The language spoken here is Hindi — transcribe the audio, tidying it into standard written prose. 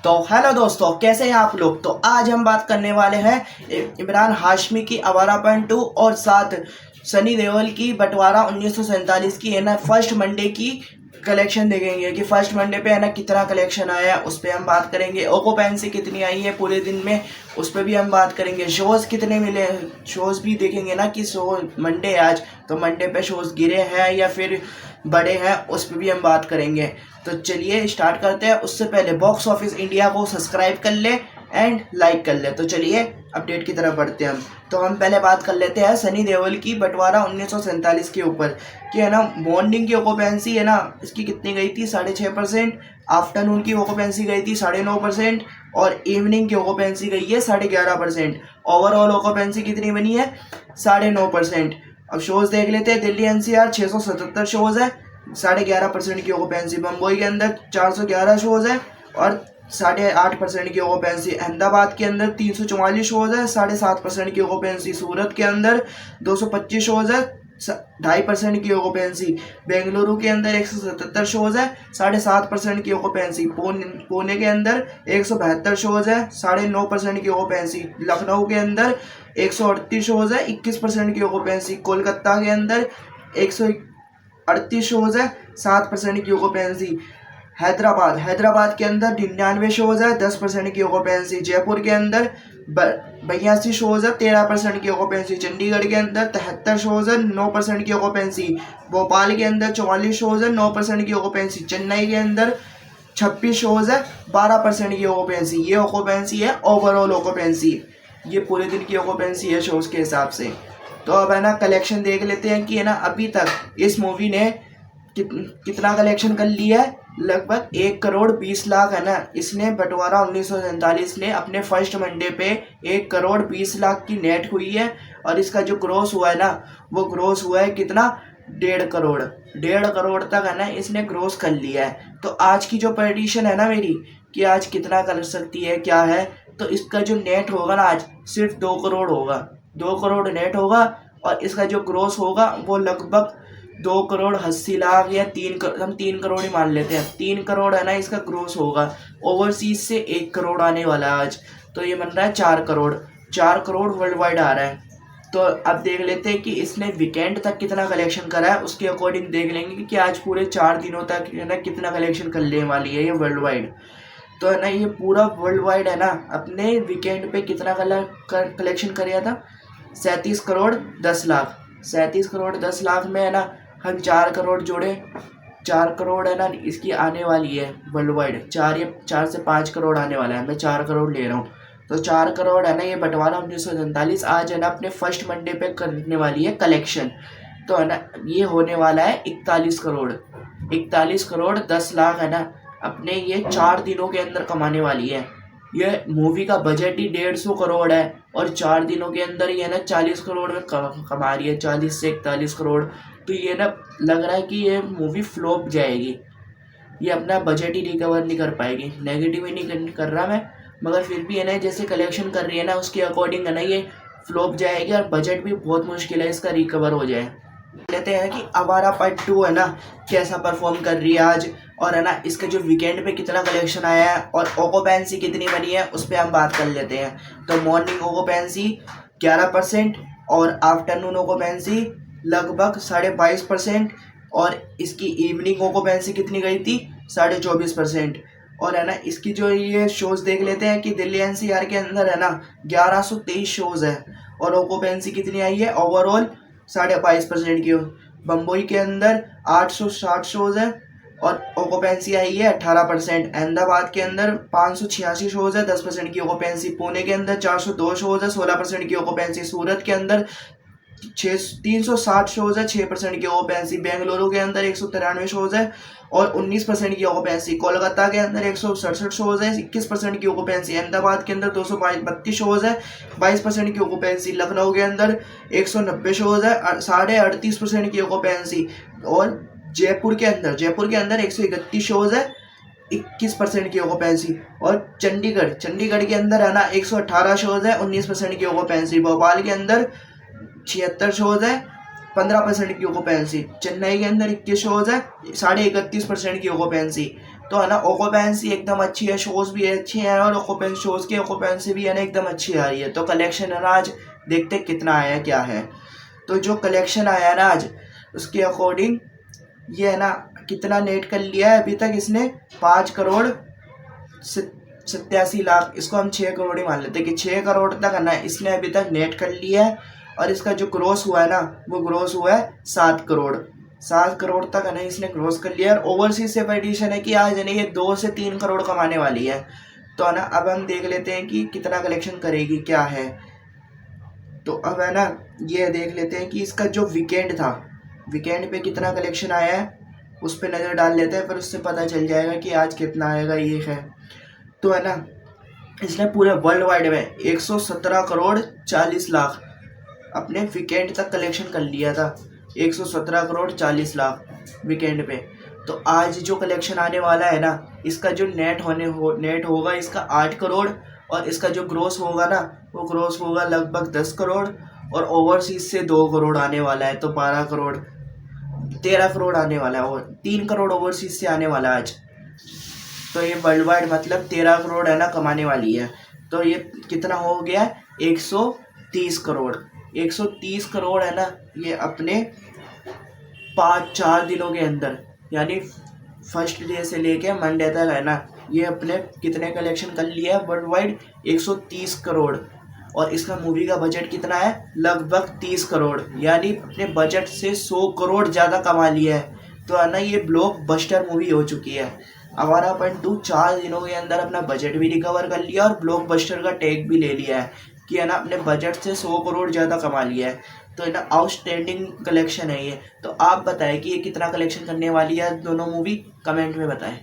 तो हेलो दोस्तों, कैसे हैं आप लोग। तो आज हम बात करने वाले हैं इमरान हाशमी की आवारा पॉइंट 2 और साथ सनी देओल की बंटवारा 1947 की है ना फर्स्ट मंडे की कलेक्शन देखेंगे कि फर्स्ट मंडे पे है ना कितना कलेक्शन आया है, उस पर हम बात करेंगे। ऑक्यूपेंसी कितनी आई है पूरे दिन में, उस पर भी हम बात करेंगे। शोज़ कितने मिले, शोज़ भी देखेंगे ना कि शो मंडे आज तो मंडे पे शोज़ गिरे हैं या फिर बड़े हैं, उस पर भी हम बात करेंगे। तो चलिए स्टार्ट करते हैं। उससे पहले बॉक्स ऑफिस इंडिया को सब्सक्राइब कर ले एंड लाइक कर ले। तो चलिए अपडेट की तरफ बढ़ते हैं हम। तो हम पहले बात कर लेते हैं सनी देओल की बंटवारा 1947 के ऊपर कि है ना मॉर्निंग की ऑक्यूपेंसी है ना इसकी कितनी गई थी 6.5%, आफ्टरनून की ऑक्यूपेंसी गई थी 9.5% और इवनिंग की ऑक्यूपेंसी गई है 11.5%। ओवरऑल ऑक्यूपेंसी कितनी बनी है 9.5%। अब शोज देख लेते हैं। दिल्ली एनसीआर 677 शोज है, 11.5% की ऑक्यूपेंसी। बम्बई के अंदर 411 शोज है और 8.5% की ऑक्यूपेंसी। अहमदाबाद के अंदर 344 शोज है, 7.5% की ऑक्यूपेंसी। सूरत के अंदर 225 शोज है, 2.5% की ऑक्यूपेंसी। बेंगलुरु के अंदर 177 शोज है, 7.5% की ऑक्यूपेंसी। पुणे के अंदर 172 शोज है, 9.5% की ऑक्यूपेंसी। लखनऊ के अंदर 138 शोज है, 21% की ऑक्यूपेंसी। कोलकाता के अंदर 138 शोज है, 7% की ऑक्यूपेंसी। हैदराबाद के अंदर 99 शोज है, 10% की ऑक्यूपेंसी। जयपुर के अंदर 82 शोज है, 13% की ऑक्यूपेंसी। चंडीगढ़ के अंदर 73 शोज है, 9% की ऑक्यूपेंसी। भोपाल के अंदर 44 शोज है, 9% की ऑक्यूपेंसी। चेन्नई के अंदर 26 शोज है, 12% की ऑक्यूपेंसी। ये ऑक्यूपेंसी है ओवरऑल ऑक्यूपेंसी, ये पूरे दिन की ऑक्यूपेंसी है शोज के हिसाब से। तो अब है ना कलेक्शन देख लेते हैं कि है ना अभी तक इस मूवी ने कितना कलेक्शन कर लिया है। लगभग 1 करोड़ 20 लाख है ना इसने बंटवारा 1947 ने अपने फर्स्ट मंडे पे 1 करोड़ 20 लाख की नेट हुई है। और इसका जो ग्रोस हुआ है ना वो ग्रोस हुआ है कितना 1.5 करोड़ तक है ना इसने ग्रोस कर लिया है। तो आज की जो प्रेडिक्शन है ना मेरी कि आज कितना कर सकती है क्या है, तो इसका जो नेट होगा ना आज सिर्फ 2 करोड़ होगा। 2 करोड़ नेट होगा और इसका जो ग्रोस होगा वो लगभग 2 करोड़ 80 लाख या 3 करोड़, हम 3 करोड़ ही मान लेते हैं। 3 करोड़ है ना इसका ग्रोस होगा। ओवरसीज से 1 करोड़ आने वाला है आज, तो ये बन रहा है 4 करोड़। 4 करोड़ वर्ल्ड वाइड आ रहा है। तो अब देख लेते हैं कि इसने वीकेंड तक कितना कलेक्शन करा है, उसके अकॉर्डिंग देख लेंगे कि आज पूरे 4 दिनों तक है ना कितना कलेक्शन करने वाली है ये वर्ल्ड वाइड। तो है ना ये पूरा वर्ल्ड वाइड है ना अपने वीकेंड पे कितना कलेक्शन कराया था 37 करोड़ 10 लाख। 37 करोड़ 10 लाख में है ना हम 4 करोड़ जोड़े, 4 करोड़ है ना इसकी आने वाली है वर्ल्ड वाइड। 4 से 5 करोड़ आने वाला है, मैं 4 करोड़ ले रहा हूँ। तो 4 करोड़ है ना ये बंटवारा 1947 आज है ना अपने फर्स्ट मंडे पे करने वाली है कलेक्शन। तो है ना ये होने वाला है 41 करोड़ 10 लाख है ना अपने ये 4 दिनों के अंदर कमाने वाली है। ये मूवी का बजट ही 150 करोड़ है और 4 दिनों के अंदर ये ना 40 करोड़ में कमा रही है, 40 से 41 करोड़। तो ये ना लग रहा है कि ये मूवी फ्लॉप जाएगी, ये अपना बजट ही रिकवर नहीं कर पाएगी। नेगेटिव ही नहीं कर रहा मैं, मगर फिर भी है ना जैसे कलेक्शन कर रही है ना उसके अकॉर्डिंग है ना ये फ्लॉप जाएगी और बजट भी बहुत मुश्किल है इसका रिकवर हो जाए। लेते हैं कि आवारा पार्ट 2 है ना कैसा परफॉर्म कर रही है आज, और है ना इसके जो वीकेंड पे कितना कलेक्शन आया है और ऑक्यूपेंसी कितनी बनी है उस पर हम बात कर लेते हैं। तो मॉर्निंग ऑक्यूपेंसी 11% और आफ्टरनून ऑक्यूपेंसी लगभग 22.5% और इसकी इवनिंग ऑक्यूपेंसी कितनी गई थी 24.5%। और है ना इसकी जो ये शोज देख लेते हैं कि दिल्ली एनसीआर के अंदर है ना 1123 शोज है और ऑक्यूपेंसी कितनी आई है ओवरऑल 22.5% की। बम्बई के अंदर 860 शोज है और ऑक्यूपेंसी आई है 18%। अहमदाबाद के अंदर 586 शोज है, 10% की ऑक्यूपेंसी। पुणे के अंदर 402 शोज है, 16% की ऑक्यूपेंसी। सूरत के अंदर 360 शोज है, 6% की ऑक्यूपेंसी। बेंगलुरु के अंदर 193 शोज है और 19% की ऑक्यूपेंसी। कोलकाता के अंदर 167 शोज है, 21% की ऑक्यूपेंसी। अहमदाबाद के अंदर 232 शोज है, 22% की ऑक्यूपेंसी। लखनऊ के अंदर 190 शोज है, 38.5% की ऑक्यूपेंसी। और जयपुर के अंदर 131 शोज है, 21% की ऑक्यूपेंसी। और चंडीगढ़ के अंदर है ना 118 शोज है, 19% की ऑक्यूपेंसी। भोपाल के अंदर 76 शोज है, 15% की ऑक्यूपेंसी। चेन्नई के अंदर 21 शोज है, 31.5% की ऑक्यूपेंसी। तो है ना ऑक्यूपेंसी एकदम अच्छी है, शोज भी अच्छे हैं और ऑक्यूपेंसी शोज की ऑक्यूपेंसी भी है ना एकदम अच्छी आ रही है। तो कलेक्शन है ना आज देखते कितना आया क्या है। तो जो कलेक्शन आया ना आज उसके अकॉर्डिंग ये है ना कितना नेट कर लिया है अभी तक इसने 5 करोड़ 87 लाख, इसको हम 6 करोड़ ही मान लेते हैं कि 6 करोड़ तक है ना इसने अभी तक नेट कर लिया है। और इसका जो ग्रोस हुआ है ना वो ग्रोस हुआ है 7 करोड़, 7 करोड़ तक है ना इसने ग्रोस कर लिया। और ओवरसीज से एडिशन है कि आज है ना ये 2 से 3 करोड़ कमाने वाली है। तो है ना अब हम देख लेते हैं कि कितना कलेक्शन करेगी क्या है। तो अब है ना ये देख लेते हैं कि इसका जो वीकेंड था, वीकेंड पे कितना कलेक्शन आया है उस पर नज़र डाल लेते हैं, फिर उससे पता चल जाएगा कि आज कितना आएगा ये है। तो है ना इसने पूरे वर्ल्ड वाइड में 117 करोड़ 40 लाख अपने वीकेंड तक कलेक्शन कर लिया था, 117 करोड़ 40 लाख वीकेंड पे। तो आज जो कलेक्शन आने वाला है ना इसका जो नेट होगा इसका 8 करोड़, और इसका जो ग्रोस होगा ना वो ग्रोस होगा लगभग 10 करोड़, और ओवरसीज से 2 करोड़ आने वाला है। तो 12 करोड़ 13 करोड़ आने वाला है, और 3 करोड़ ओवरसीज से आने वाला है आज। तो ये वर्ल्ड वाइड मतलब 13 करोड़ है ना कमाने वाली है। तो ये कितना हो गया 130 करोड़, 130 करोड़ है ना ये अपने 5-4 दिनों के अंदर, यानी फर्स्ट डे से लेके मंडे तक है ना ये अपने कितने कलेक्शन कर लिया है वर्ल्ड वाइड 130 करोड़। और इसका मूवी का बजट कितना है लगभग 30 करोड़, यानी अपने बजट से 100 करोड़ ज़्यादा कमा लिया है। तो है ना ये ब्लॉकबस्टर मूवी हो चुकी है। आवारापन 2 4 दिनों के अंदर अपना बजट भी रिकवर कर लिया और ब्लॉकबस्टर का टैग भी ले लिया है कि है ना अपने बजट से 100 करोड़ ज़्यादा कमा लिया है। तो है ना आउटस्टैंडिंग कलेक्शन है ये। तो आप बताएं कि ये कितना कलेक्शन करने वाली है दोनों मूवी, कमेंट में बताएं।